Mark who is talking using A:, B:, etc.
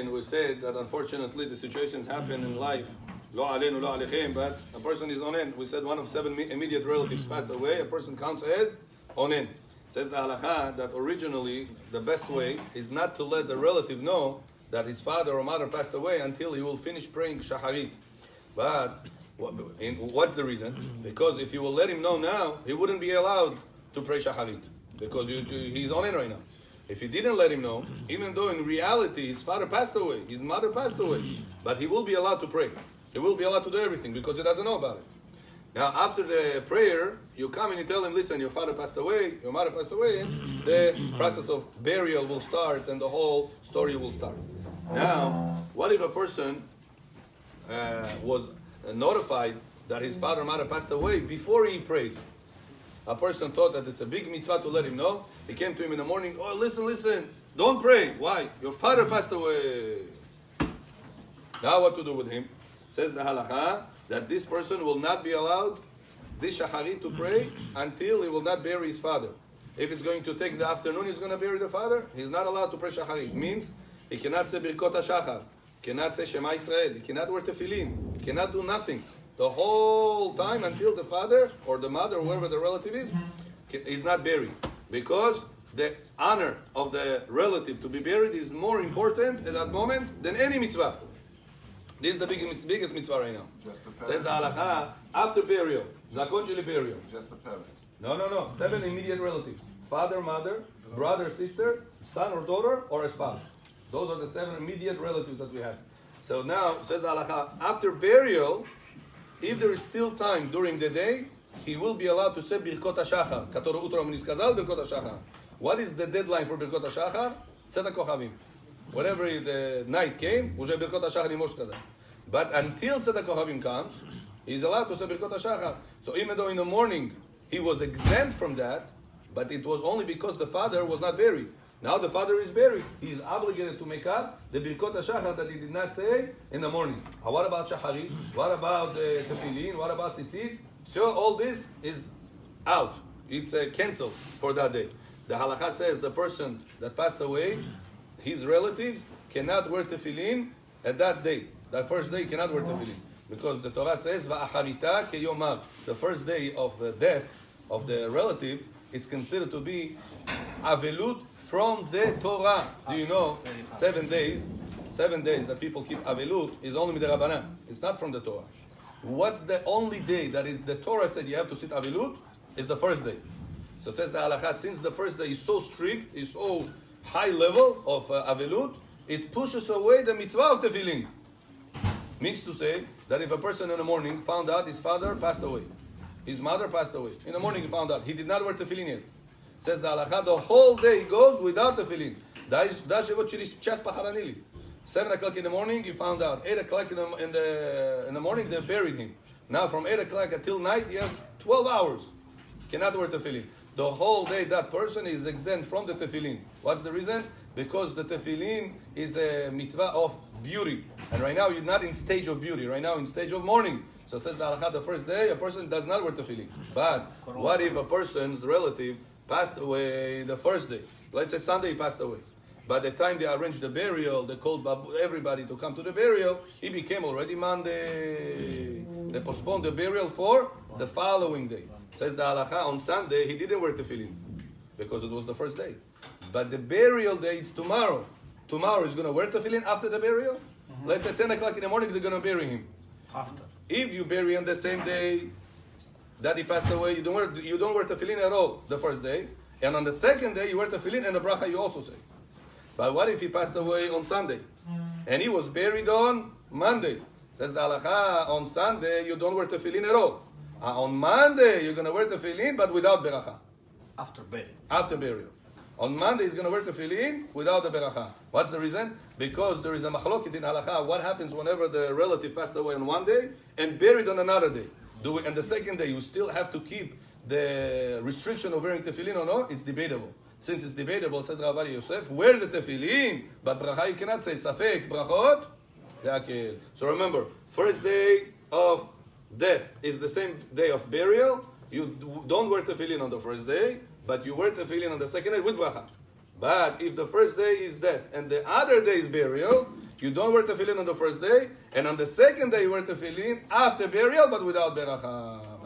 A: and we said that unfortunately the situations happen in life. Lo aleinu, lo alechem, but a person is onen. We said one of 7 immediate relatives passed away. A person counts as onen. Says the halacha that originally the best way is not to let the relative know that his father or mother passed away until he will finish praying shaharit. But what's the reason? Because if you will let him know now, he wouldn't be allowed to pray shaharit because he's onen right now. If he didn't let him know, even though in reality his father passed away, his mother passed away, but he will be allowed to pray. He will be allowed to do everything because he doesn't know about it. Now, after the prayer, you come and you tell him, listen, your father passed away, your mother passed away, and the process of burial will start and the whole story will start. Now, what if a person was notified that his father or mother passed away before he prayed? A person thought that it's a big mitzvah to let him know. He came to him in the morning, oh, listen, don't pray. Why? Your father passed away. Now what to do with him? Says the halacha that this person will not be allowed this shaharit to pray until he will not bury his father. If it's going to take the afternoon, he's going to bury the father, he's not allowed to pray shaharit. Means he cannot say birkot hashachar, cannot say Shema Israel, he cannot wear tefillin, he cannot do nothing. The whole time until the father or the mother, whoever the relative is not buried. Because the honor of the relative to be buried is more important at that moment than any mitzvah. This is the biggest mitzvah right now. Says the halacha, after burial, zakon sheli burial.
B: Just the parents.
A: No. 7 immediate relatives. Father, mother, brother, sister, son or daughter, or a spouse. Those are the 7 immediate relatives that we have. So now, says the halacha, after burial, if there is still time during the day, he will be allowed to say Birkot HaShachar. Kator Utra Miniskazal, Birkot HaShachar. What is the deadline for Birkot HaShachar? Tzedek Kochavim. Whenever the night came, Birkot HaShachar Imosh Kadar. But until Tzedek Kochavim comes, he's allowed to say Birkot HaShachar. So even though in the morning he was exempt from that, but it was only because the father was not buried. Now the father is buried. He is obligated to make up the Birkot HaShachar that he did not say in the morning. What about Shacharit? What about Tefillin? What about Tzitzit? So all this is out. It's cancelled for that day. The halakha says the person that passed away, his relatives, cannot wear Tefillin at that day. That first day cannot wear Tefillin. Because the Torah says, Va'acharita keyomav. The first day of the death of the relative, it's considered to be avelut from the Torah. Do you know 7 days that people keep avelut is only midirabanan. It's not from the Torah. What's the only day that is the Torah said you have to sit avelut? Is the first day. So says the halakha, since the first day is so strict, is so high level of avelut, it pushes away the mitzvah of tefillin. Means to say that if a person in the morning found out his father passed away, his mother passed away, in the morning he found out he did not wear tefillin yet. Says the halakha, the whole day goes without tefillin. 7 o'clock in the morning, he found out. 8 o'clock in the morning, they buried him. Now from 8 o'clock until night, you have 12 hours. Cannot wear tefillin. The whole day, that person is exempt from the tefillin. What's the reason? Because the tefillin is a mitzvah of beauty. And right now, you're not in stage of beauty. Right now, in stage of mourning. So says the halakha, the first day, a person does not wear tefillin. But what if a person's relative passed away the first day? Let's say Sunday he passed away. By the time they arranged the burial, they called everybody to come to the burial, he became already Monday. They postponed the burial for the following day. Says the halakha, on Sunday, he didn't wear tefillin because it was the first day. But the burial day is tomorrow. Tomorrow he's going to wear tefillin after the burial. Mm-hmm. Let's say 10 o'clock in the morning, they're going to bury him.
C: After.
A: If you bury him the same day that he passed away, you don't wear tefillin at all the first day. And on the second day, you wear tefillin and the bracha you also say. But what if he passed away on Sunday? And he was buried on Monday. Says the halakha, on Sunday, you don't wear tefillin at all. On Monday, you're going to wear tefillin, but without beracha.
C: After burial.
A: After burial. On Monday, he's going to wear tefillin without the beracha. What's the reason? Because there is a machlokit in halakha. What happens whenever the relative passed away on one day and buried on another day? And the second day, you still have to keep the restriction of wearing tefillin or no? It's debatable. Since it's debatable, says Rav Yosef, wear the tefillin, but bracha you cannot say. Safek, brachot, yakel. So remember, first day of death is the same day of burial. You don't wear tefillin on the first day, but you wear tefillin on the second day with bracha. But if the first day is death and the other day is burial, You don't wear tefillin on the first day, and on the second day you wear tefillin after burial, but without beracha.